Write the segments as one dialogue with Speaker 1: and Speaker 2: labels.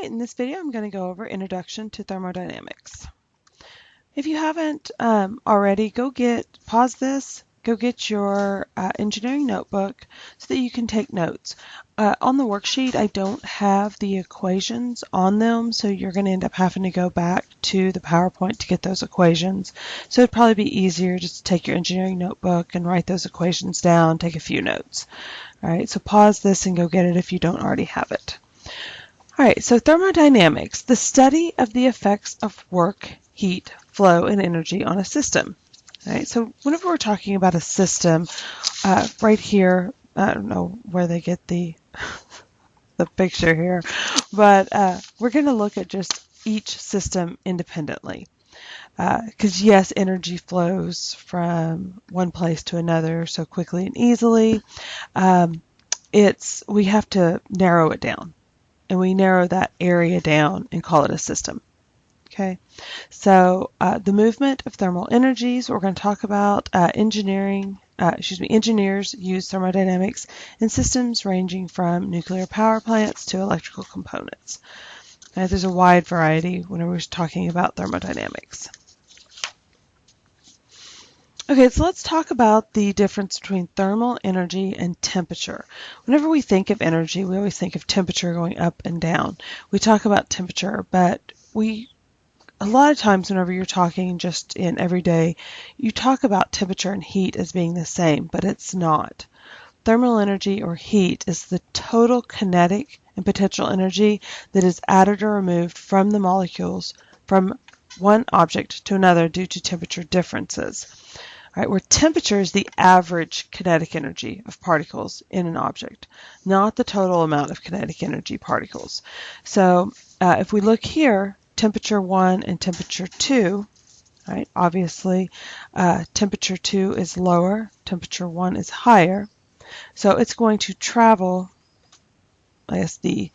Speaker 1: Alright, in this video I'm going to go over Introduction to Thermodynamics. If you haven't already, pause this, go get your engineering notebook so that you can take notes. On the worksheet I don't have the equations on them, so you're going to end up having to go back to the PowerPoint to get those equations. So it'd probably be easier just to take your engineering notebook and write those equations down, take a few notes. Alright, so pause this and go get it if you don't already have it. All right, so thermodynamics, the study of the effects of work, heat, flow, and energy on a system. All right, so whenever we're talking about a system, right here, I don't know where they get the picture here, but we're going to look at just each system independently. Because yes, energy flows from one place to another so quickly and easily. We have to narrow it down. And we narrow that area down and call it a system. Okay, so the movement of thermal energies, we're going to talk about engineers use thermodynamics in systems ranging from nuclear power plants to electrical components. There's a wide variety whenever we're talking about thermodynamics. Okay, so let's talk about the difference between thermal energy and temperature. Whenever we think of energy, we always think of temperature going up and down. We talk about temperature, but a lot of times whenever you're talking just in everyday, you talk about temperature and heat as being the same, but it's not. Thermal energy or heat is the total kinetic and potential energy that is added or removed from the molecules from one object to another due to temperature differences. Right, where temperature is the average kinetic energy of particles in an object, not the total amount of kinetic energy particles. So if we look here, temperature 1 and temperature 2, right, obviously temperature 2 is lower, temperature 1 is higher. So it's going to travel, I guess the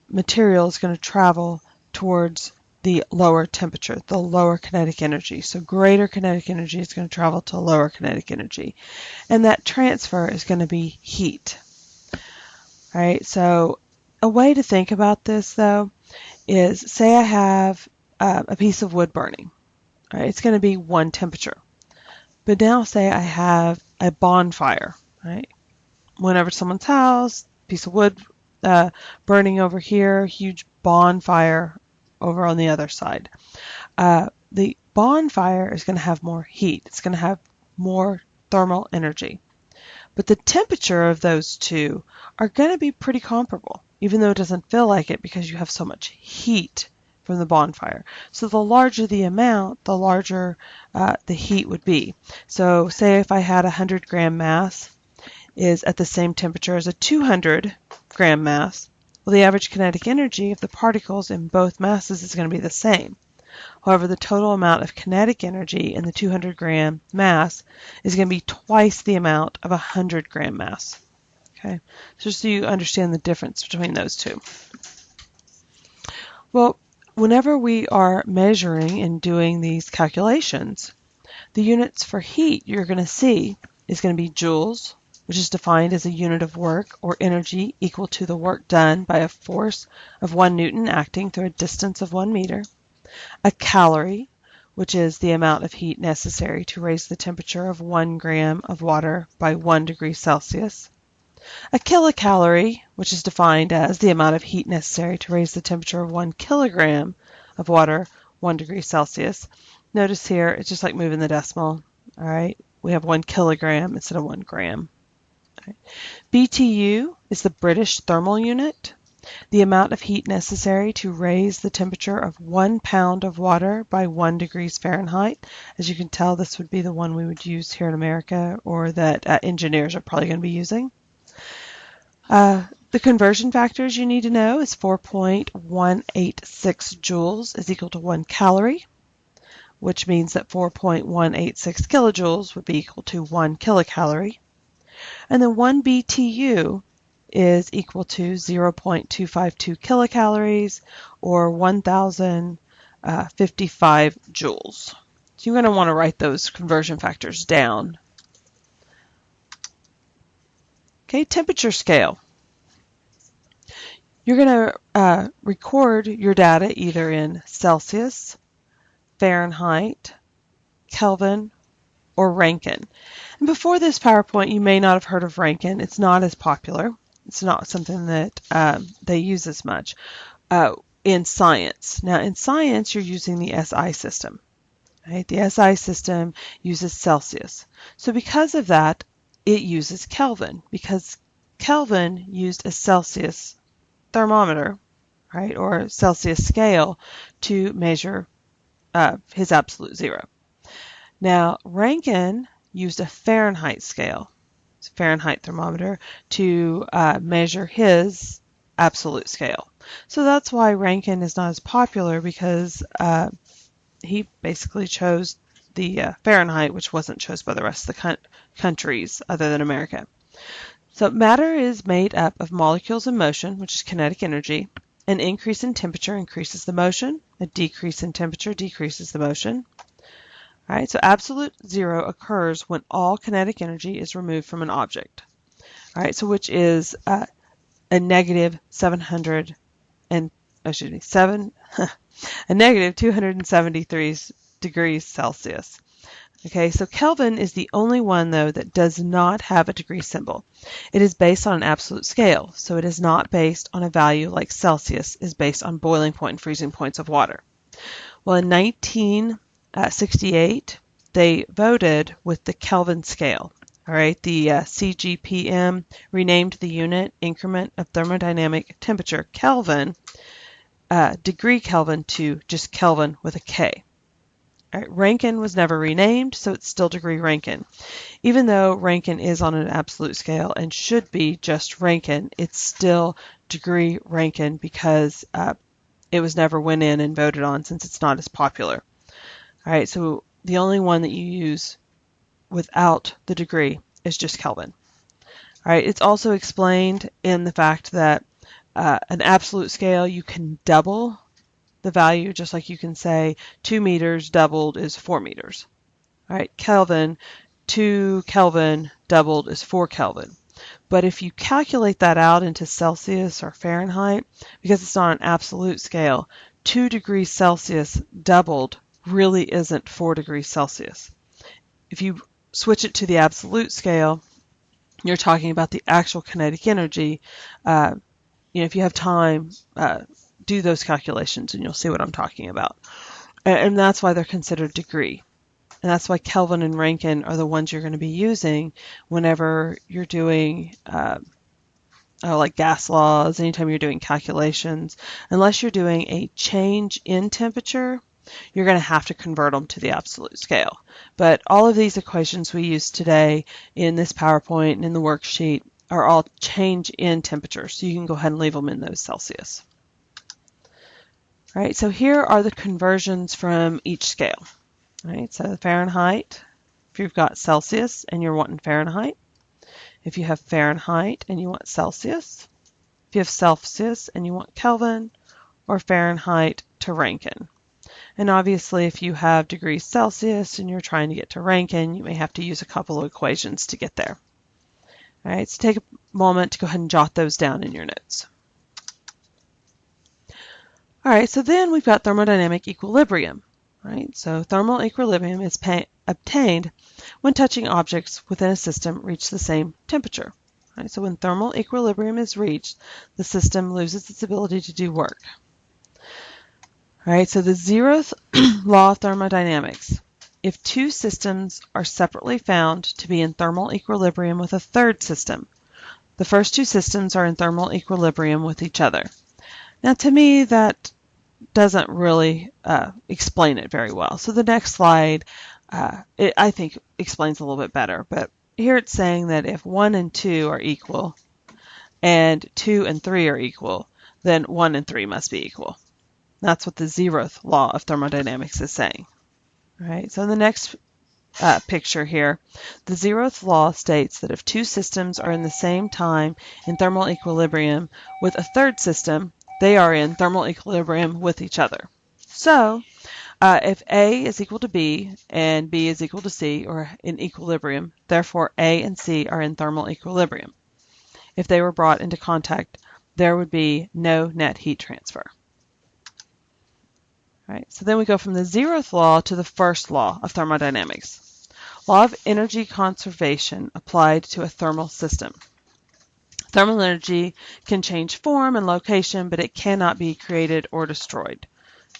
Speaker 1: material is going to travel towards the lower temperature, the lower kinetic energy. So greater kinetic energy is going to travel to lower kinetic energy. And that transfer is going to be heat. All right, so a way to think about this, though, is say I have a piece of wood burning. All right, it's going to be one temperature. But now say I have a bonfire. Right, whenever someone's house, piece of wood burning over here, huge bonfire over on the other side. The bonfire is going to have more heat. It's going to have more thermal energy. But the temperature of those two are going to be pretty comparable, even though it doesn't feel like it because you have so much heat from the bonfire. So the larger the amount, the larger the heat would be. So say if I had a 100-gram mass is at the same temperature as a 200-gram mass, well, the average kinetic energy of the particles in both masses is going to be the same. However, the total amount of kinetic energy in the 200-gram mass is going to be twice the amount of a 100-gram mass. Okay, so just so you understand the difference between those two. Well, whenever we are measuring and doing these calculations, the units for heat you're going to see is going to be joules, which is defined as a unit of work or energy equal to the work done by a force of 1 Newton acting through a distance of 1 meter. A calorie, which is the amount of heat necessary to raise the temperature of 1 gram of water by 1 degree Celsius. A kilocalorie, which is defined as the amount of heat necessary to raise the temperature of 1 kilogram of water 1 degree Celsius. Notice here, it's just like moving the decimal. All right, we have 1 kilogram instead of 1 gram. BTU is the British thermal unit, the amount of heat necessary to raise the temperature of 1 pound of water by 1 degrees Fahrenheit. As you can tell, this would be the one we would use here in America or that engineers are probably going to be using. The conversion factors you need to know is 4.186 joules is equal to 1 calorie, which means that 4.186 kilojoules would be equal to 1 kilocalorie. And then 1 BTU is equal to 0.252 kilocalories or 1,055 joules. So you're going to want to write those conversion factors down. Okay, temperature scale. You're going to record your data either in Celsius, Fahrenheit, Kelvin, or Rankine. And before this PowerPoint, you may not have heard of Rankine. It's not as popular. It's not something that they use as much in science. Now, in science, you're using the SI system. Right? The SI system uses Celsius. So because of that, it uses Kelvin, because Kelvin used a Celsius thermometer, right, or Celsius scale to measure his absolute zero. Now, Rankine used a Fahrenheit scale, Fahrenheit thermometer, to measure his absolute scale. So that's why Rankine is not as popular, because he basically chose the Fahrenheit, which wasn't chosen by the rest of the countries other than America. So matter is made up of molecules in motion, which is kinetic energy. An increase in temperature increases the motion. A decrease in temperature decreases the motion. All right, so absolute zero occurs when all kinetic energy is removed from an object. All right, so which is a negative 273 degrees Celsius. Okay, so Kelvin is the only one, though, that does not have a degree symbol. It is based on an absolute scale, so it is not based on a value like Celsius is based on boiling point and freezing points of water. Well, in 1968, they voted with the Kelvin scale. All right, the CGPM renamed the unit increment of thermodynamic temperature Kelvin, degree Kelvin, to just Kelvin with a K. All right, Rankine was never renamed, so it's still degree Rankine. Even though Rankine is on an absolute scale and should be just Rankine, it's still degree Rankine because it was never went in and voted on, since it's not as popular. All right, so the only one that you use without the degree is just Kelvin. All right, it's also explained in the fact that an absolute scale, you can double the value, just like you can say 2 meters doubled is 4 meters. All right, Kelvin, 2 Kelvin doubled is 4 Kelvin. But if you calculate that out into Celsius or Fahrenheit, because it's not an absolute scale, 2 degrees Celsius doubled really isn't 4 degrees Celsius. If you switch it to the absolute scale, you're talking about the actual kinetic energy. If you have time, do those calculations and you'll see what I'm talking about. And that's why they're considered degree. And that's why Kelvin and Rankine are the ones you're going to be using whenever you're doing like gas laws, anytime you're doing calculations. Unless you're doing a change in temperature, you're going to have to convert them to the absolute scale. But all of these equations we use today in this PowerPoint and in the worksheet are all change in temperature, so you can go ahead and leave them in those Celsius. All right, so here are the conversions from each scale. All right, so Fahrenheit, if you've got Celsius and you're wanting Fahrenheit. If you have Fahrenheit and you want Celsius. If you have Celsius and you want Kelvin, or Fahrenheit to Rankine. And obviously, if you have degrees Celsius and you're trying to get to Rankine, you may have to use a couple of equations to get there. All right, so take a moment to go ahead and jot those down in your notes. All right, so then we've got thermodynamic equilibrium. Right, so thermal equilibrium is obtained when touching objects within a system reach the same temperature. Right, so when thermal equilibrium is reached, the system loses its ability to do work. All right, so the zeroth law of thermodynamics. If two systems are separately found to be in thermal equilibrium with a third system, the first two systems are in thermal equilibrium with each other. Now, to me, that doesn't really explain it very well. So the next slide, I think, explains a little bit better. But here it's saying that if 1 and 2 are equal and 2 and 3 are equal, then 1 and 3 must be equal. That's what the zeroth law of thermodynamics is saying. All right, so in the next picture here, the zeroth law states that if two systems are in the same time in thermal equilibrium with a third system, they are in thermal equilibrium with each other. So if A is equal to B and B is equal to C, or in equilibrium, therefore A and C are in thermal equilibrium. If they were brought into contact there would be no net heat transfer. All right, so then we go from the 0th law to the first law of thermodynamics. Law of energy conservation applied to a thermal system. Thermal energy can change form and location, but it cannot be created or destroyed.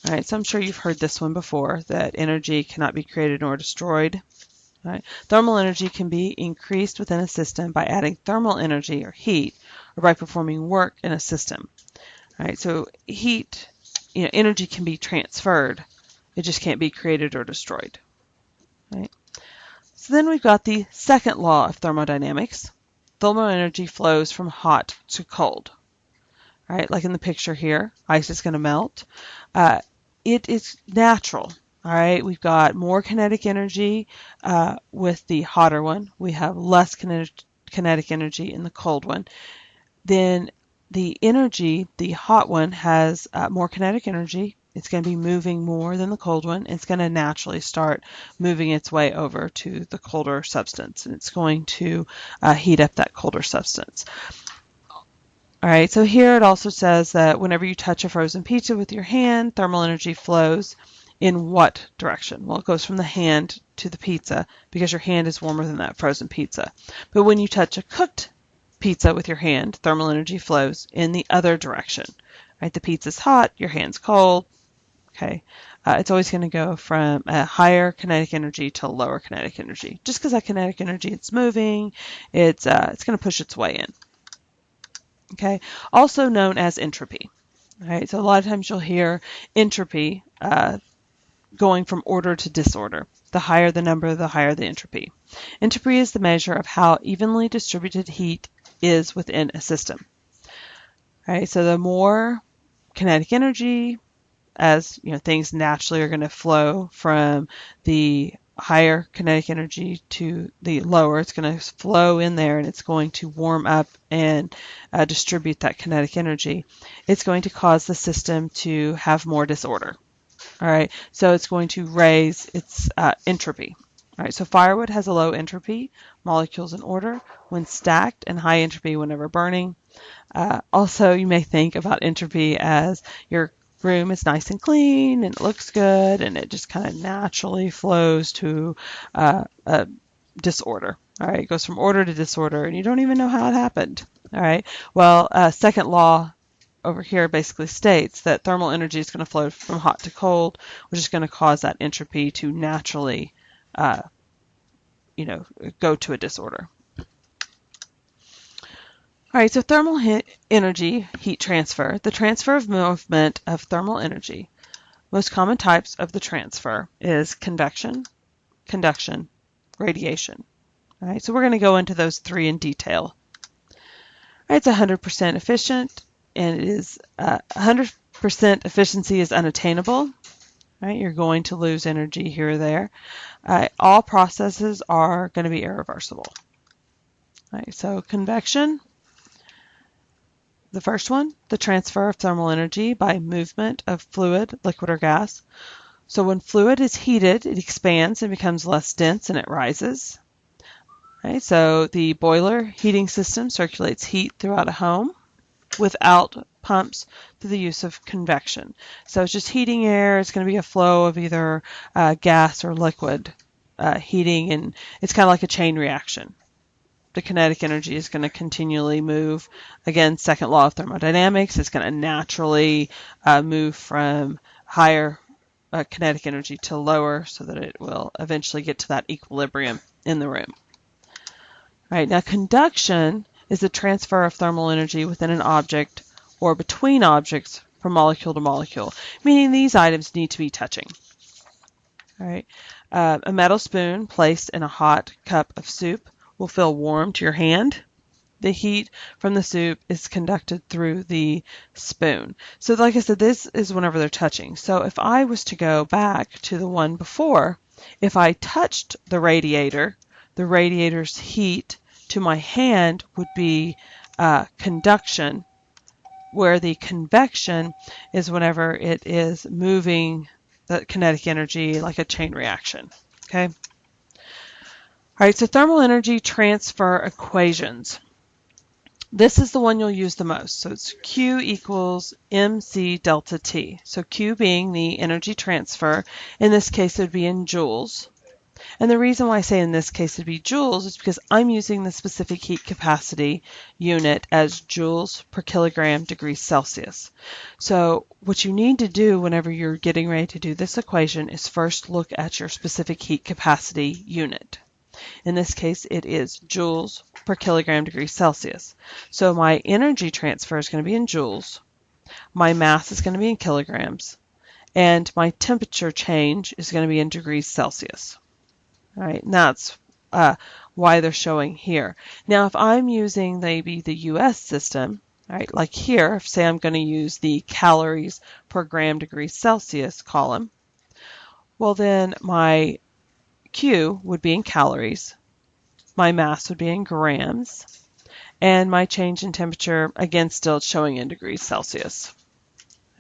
Speaker 1: All right, so I'm sure you've heard this one before, that energy cannot be created nor destroyed. All right. Thermal energy can be increased within a system by adding thermal energy or heat, or by performing work in a system. All right, so heat, energy can be transferred. It just can't be created or destroyed. All right. So then we've got the second law of thermodynamics. Thermal energy flows from hot to cold. All right, like in the picture here, ice is going to melt. It is natural. All right, we've got more kinetic energy with the hotter one. We have less kinetic energy in the cold one. Then the hot one has more kinetic energy. It's going to be moving more than the cold one. It's going to naturally start moving its way over to the colder substance, and it's going to heat up that colder substance. All right, so here it also says that whenever you touch a frozen pizza with your hand, thermal energy flows in what direction? Well, it goes from the hand to the pizza because your hand is warmer than that frozen pizza. But when you touch a cooked pizza with your hand, thermal energy flows in the other direction. Right? The pizza's hot, your hand's cold. Okay, it's always going to go from a higher kinetic energy to lower kinetic energy. Just because that kinetic energy it's moving, it's going to push its way in. Okay, also known as entropy. All right, so a lot of times you'll hear entropy going from order to disorder. The higher the number, the higher the entropy. Entropy is the measure of how evenly distributed heat is within a system. All right, so the more kinetic energy, as things naturally are going to flow from the higher kinetic energy to the lower. It's going to flow in there and it's going to warm up and distribute that kinetic energy. It's going to cause the system to have more disorder. All right, so it's going to raise its entropy. All right, so firewood has a low entropy, molecules in order when stacked, and high entropy whenever burning. Also, you may think about entropy as your room is nice and clean and it looks good and it just kind of naturally flows to disorder. All right, it goes from order to disorder and you don't even know how it happened. All right, well, second law over here basically states that thermal energy is going to flow from hot to cold, which is going to cause that entropy to naturally go to a disorder. All right, so thermal energy, heat transfer, the transfer of movement of thermal energy. Most common types of the transfer is convection, conduction, radiation. All right, so we're going to go into those three in detail. All right, it's 100% efficient, and it is 100% efficiency is unattainable. All right, you're going to lose energy here or there. All processes are going to be irreversible. All right, so convection. The first one, the transfer of thermal energy by movement of fluid, liquid, or gas. So when fluid is heated, it expands and becomes less dense and it rises. Okay, so the boiler heating system circulates heat throughout a home without pumps through the use of convection. So it's just heating air. It's going to be a flow of either gas or liquid heating, and it's kind of like a chain reaction. The kinetic energy is going to continually move. Again, second law of thermodynamics, it's going to naturally move from higher kinetic energy to lower so that it will eventually get to that equilibrium in the room. All right, now conduction is the transfer of thermal energy within an object or between objects from molecule to molecule, meaning these items need to be touching. All right, a metal spoon placed in a hot cup of soup will feel warm to your hand. The heat from the soup is conducted through the spoon. So like I said, this is whenever they're touching. So if I was to go back to the one before, if I touched the radiator's heat to my hand would be conduction, where the convection is whenever it is moving the kinetic energy like a chain reaction. Okay. All right, so thermal energy transfer equations. This is the one you'll use the most. So it's Q equals mc delta T. So Q being the energy transfer. In this case, it would be in joules. And the reason why I say in this case it would be joules is because I'm using the specific heat capacity unit as joules per kilogram degrees Celsius. So what you need to do whenever you're getting ready to do this equation is first look at your specific heat capacity unit. In this case, it is joules per kilogram degrees Celsius. So my energy transfer is going to be in joules, my mass is going to be in kilograms, and my temperature change is going to be in degrees Celsius. All right, and that's why they're showing here. Now, if I'm using maybe the US system, all right, like here, if say I'm going to use the calories per gram degrees Celsius column, well then my Q would be in calories, my mass would be in grams, and my change in temperature, again, still showing in degrees Celsius.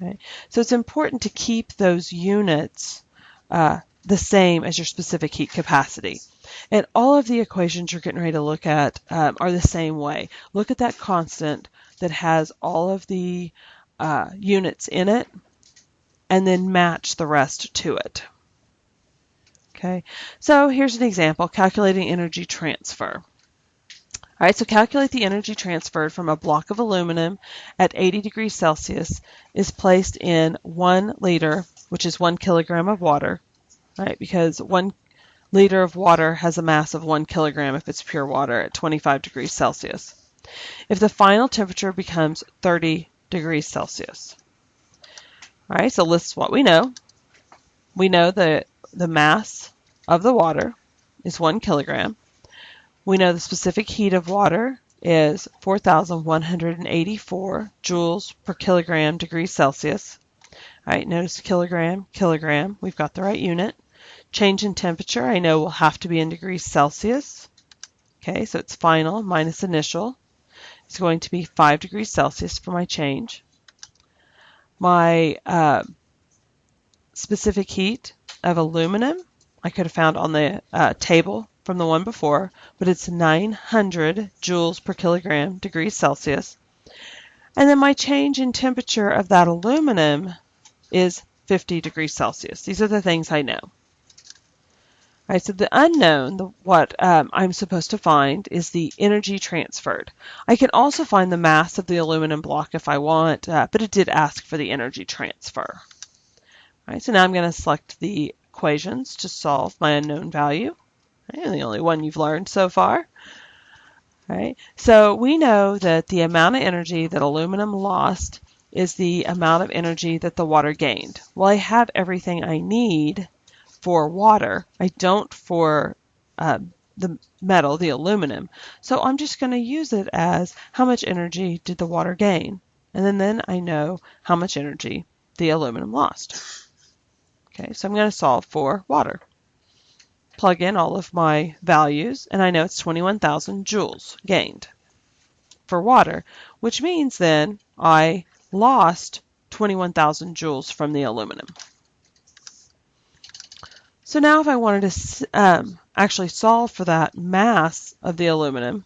Speaker 1: Okay. So it's important to keep those units the same as your specific heat capacity. And all of the equations you're getting ready to look at are the same way. Look at that constant that has all of the units in it, and then match the rest to it. Okay, so here's an example, calculating energy transfer. All right, so calculate the energy transferred from a block of aluminum at 80 degrees Celsius is placed in 1 liter, which is 1 kilogram of water, right? Because 1 liter of water has a mass of 1 kilogram if it's pure water at 25 degrees Celsius. If the final temperature becomes 30 degrees Celsius. All right, so this is what we know. We know that the mass of the water is 1 kilogram. We know the specific heat of water is 4,184 joules per kilogram degrees Celsius. All right, notice kilogram, kilogram. We've got the right unit. Change in temperature, I know will have to be in degrees Celsius. Okay, so it's final minus initial. It's going to be 5 degrees Celsius for my change. My specific heat of aluminum, I could have found on the table from the one before, but it's 900 joules per kilogram degrees Celsius. And then my change in temperature of that aluminum is 50 degrees Celsius. These are the things I know. All right, so the unknown, what I'm supposed to find is the energy transferred. I can also find the mass of the aluminum block if I want, but it did ask for the energy transfer. All right, so now I'm going to select the equations to solve my unknown value. And the only one you've learned so far. All right, so we know that the amount of energy that aluminum lost is the amount of energy that the water gained. Well, I have everything I need for water. I don't for the metal, the aluminum. So I'm just going to use it as how much energy did the water gain? And then I know how much energy the aluminum lost. Okay, so I'm going to solve for water. Plug in all of my values, and I know it's 21,000 joules gained for water, which means then I lost 21,000 joules from the aluminum. So now if I wanted to actually solve for that mass of the aluminum,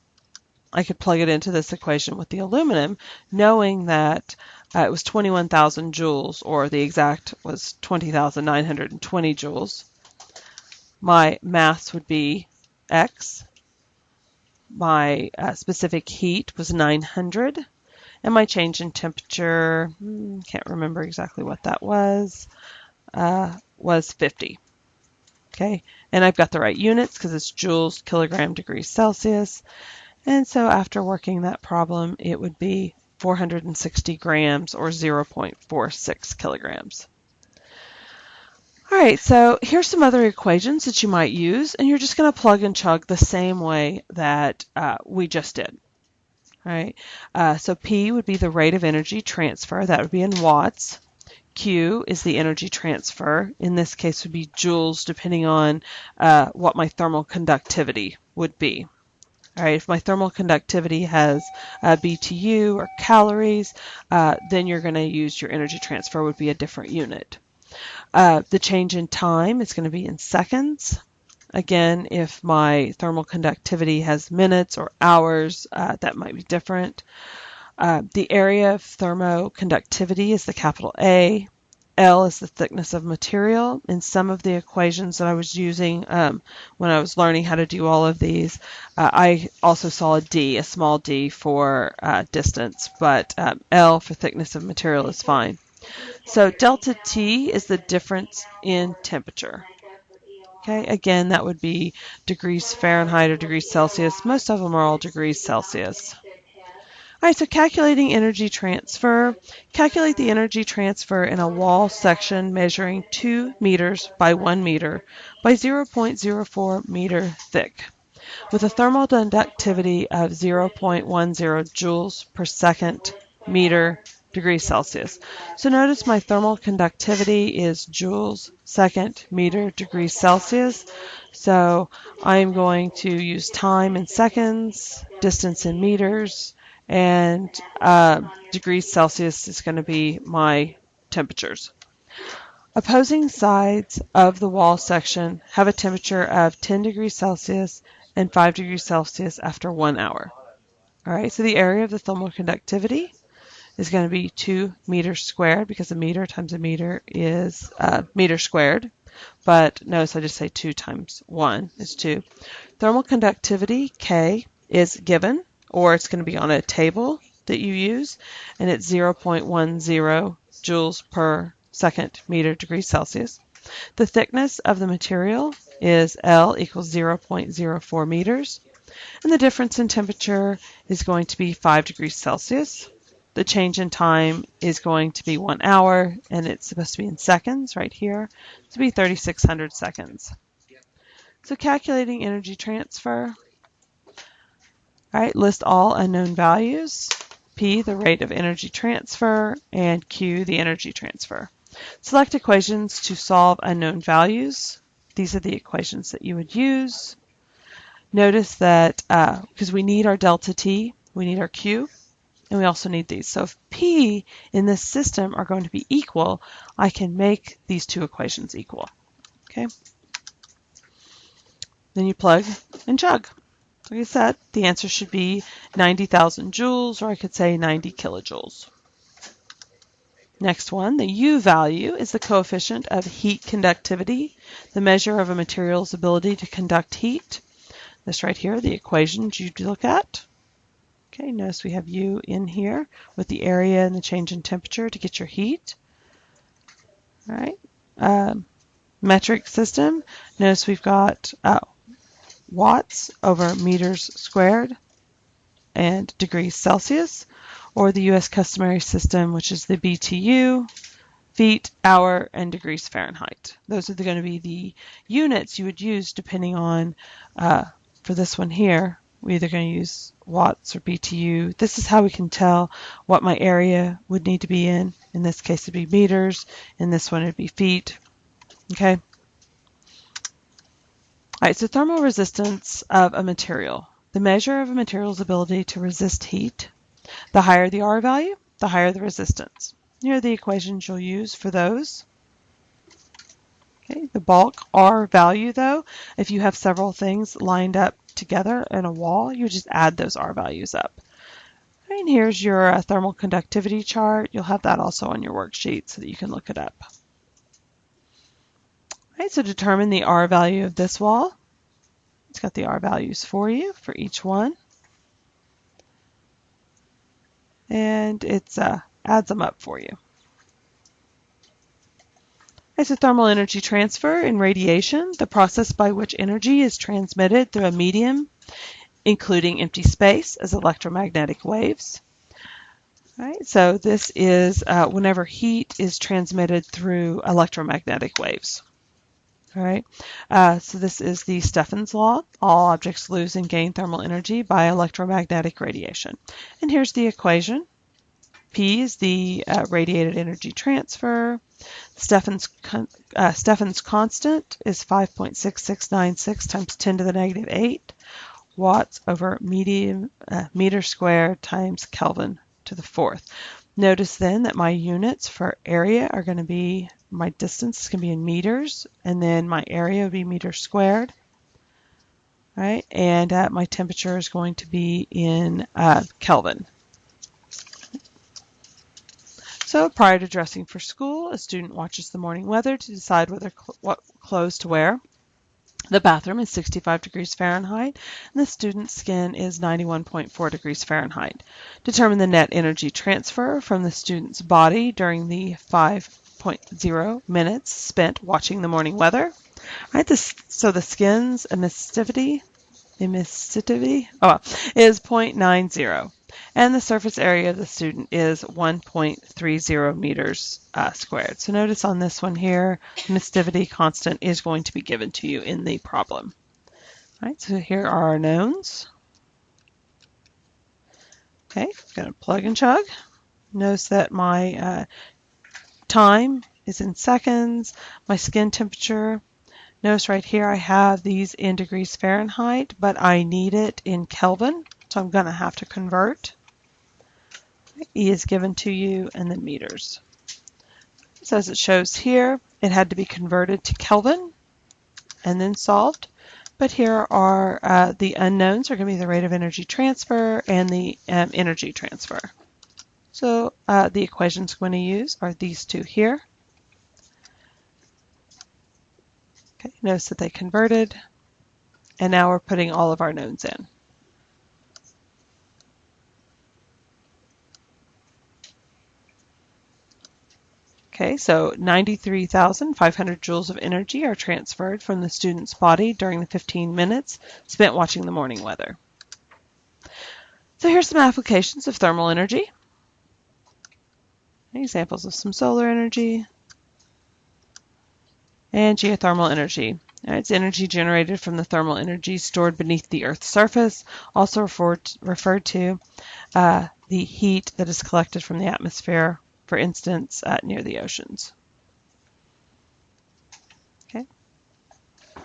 Speaker 1: I could plug it into this equation with the aluminum, knowing that it was 21,000 joules, or the exact was 20,920 joules. My mass would be X. My specific heat was 900. And my change in temperature, can't remember exactly what that was 50. Okay, and I've got the right units because it's joules, kilogram, degrees Celsius. And so after working that problem, it would be 460 grams or 0.46 kilograms. All right, so here's some other equations that you might use, and you're just going to plug and chug the same way that we just did. All right, so P would be the rate of energy transfer. That would be in watts. Q is the energy transfer. In this case, would be joules, depending on what my thermal conductivity would be. All right, if my thermal conductivity has BTU or calories, then you're going to use your energy transfer would be a different unit. The change in time is going to be in seconds. Again, if my thermal conductivity has minutes or hours, that might be different. The area of thermoconductivity is the capital A. L is the thickness of material. In some of the equations that I was using when I was learning how to do all of these, I also saw a D, a small d for distance, but L for thickness of material is fine. So delta T is the difference in temperature. Okay, again, that would be degrees Fahrenheit or degrees Celsius. Most of them are all degrees Celsius. All right, so calculating energy transfer. Calculate the energy transfer in a wall section measuring 2 meters by 1 meter by 0.04 meter thick with a thermal conductivity of 0.10 joules per second meter degrees Celsius. So notice my thermal conductivity is joules second meter degrees Celsius. So I'm going to use time in seconds, distance in meters, and degrees Celsius is going to be my temperatures. Opposing sides of the wall section have a temperature of 10 degrees Celsius and 5 degrees Celsius after 1 hour. All right, so the area of the thermal conductivity is going to be 2 meters squared because a meter times a meter is meter squared. But notice I just say 2 times 1 is 2. Thermal conductivity, K, is given, or it's going to be on a table that you use, and it's 0.10 joules per second meter degrees Celsius. The thickness of the material is L equals 0.04 meters, and the difference in temperature is going to be 5 degrees Celsius. The change in time is going to be 1 hour, and it's supposed to be in seconds right here, to be 3,600 seconds. So calculating energy transfer. All right, list all unknown values. P, the rate of energy transfer, and Q, the energy transfer. Select equations to solve unknown values. These are the equations that you would use. Notice that because we need our delta T, we need our Q, and we also need these. So if P in this system are going to be equal, I can make these two equations equal. Okay. Then you plug and chug. Like I said, the answer should be 90,000 joules, or I could say 90 kilojoules. Next one, the U value is the coefficient of heat conductivity, the measure of a material's ability to conduct heat. This right here, the equations you'd look at. Okay, notice we have U in here with the area and the change in temperature to get your heat. All right, metric system. Notice we've got watts over meters squared and degrees Celsius, or the U.S. customary system, which is the BTU, feet, hour, and degrees Fahrenheit. Those are going to be the units you would use depending on, for this one here, we're either going to use watts or BTU. This is how we can tell what my area would need to be in. In this case, it'd be meters. In this one, it'd be feet. Okay. All right, so thermal resistance of a material. The measure of a material's ability to resist heat. The higher the R value, the higher the resistance. Here are the equations you'll use for those. Okay, the bulk R value, though, if you have several things lined up together in a wall, you just add those R values up. And here's your thermal conductivity chart. You'll have that also on your worksheet so that you can look it up. All right, so determine the R value of this wall. It's got the R values for you for each one. And it adds them up for you. As a thermal energy transfer in radiation, the process by which energy is transmitted through a medium, including empty space, as electromagnetic waves. All right, so this is whenever heat is transmitted through electromagnetic waves. All right, so this is the Stefan's law. All objects lose and gain thermal energy by electromagnetic radiation. And here's the equation. P is the radiated energy transfer. Stefan's constant is 5.6696 times 10 to the negative 8 watts over meter squared times Kelvin to the 4th. Notice then that my units for area are going to be, my distance is going to be in meters, and then my area would be meters squared. right? And my temperature is going to be in Kelvin. So prior to dressing for school, a student watches the morning weather to decide what clothes to wear. The bathroom is 65 degrees Fahrenheit, and the student's skin is 91.4 degrees Fahrenheit. Determine the net energy transfer from the student's body during the 5.0 minutes spent watching the morning weather. Right, so the skin's emissivity is 0.90, and the surface area of the student is 1.30 meters squared. So notice on this one here, emissivity constant is going to be given to you in the problem. All right, so here are our knowns. Okay, going to plug and chug. Notice that my time is in seconds, my skin temperature. Notice right here I have these in degrees Fahrenheit, but I need it in Kelvin, so I'm going to have to convert. E is given to you, and then meters. So as it shows here, it had to be converted to Kelvin and then solved. But here are the unknowns are going to be the rate of energy transfer and the energy transfer. So the equations we're going to use are these two here. Okay, notice that they converted, and now we're putting all of our knowns in. Okay, so 93,500 joules of energy are transferred from the student's body during the 15 minutes spent watching the morning weather. So here's some applications of thermal energy. Examples of some solar energy and geothermal energy. It's energy generated from the thermal energy stored beneath the Earth's surface, also referred to the heat that is collected from the atmosphere, for instance, near the oceans. Okay. All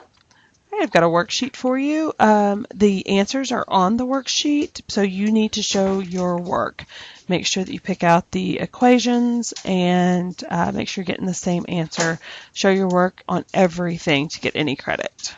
Speaker 1: right, I've got a worksheet for you. The answers are on the worksheet, so you need to show your work. Make sure that you pick out the equations and make sure you're getting the same answer. Show your work on everything to get any credit.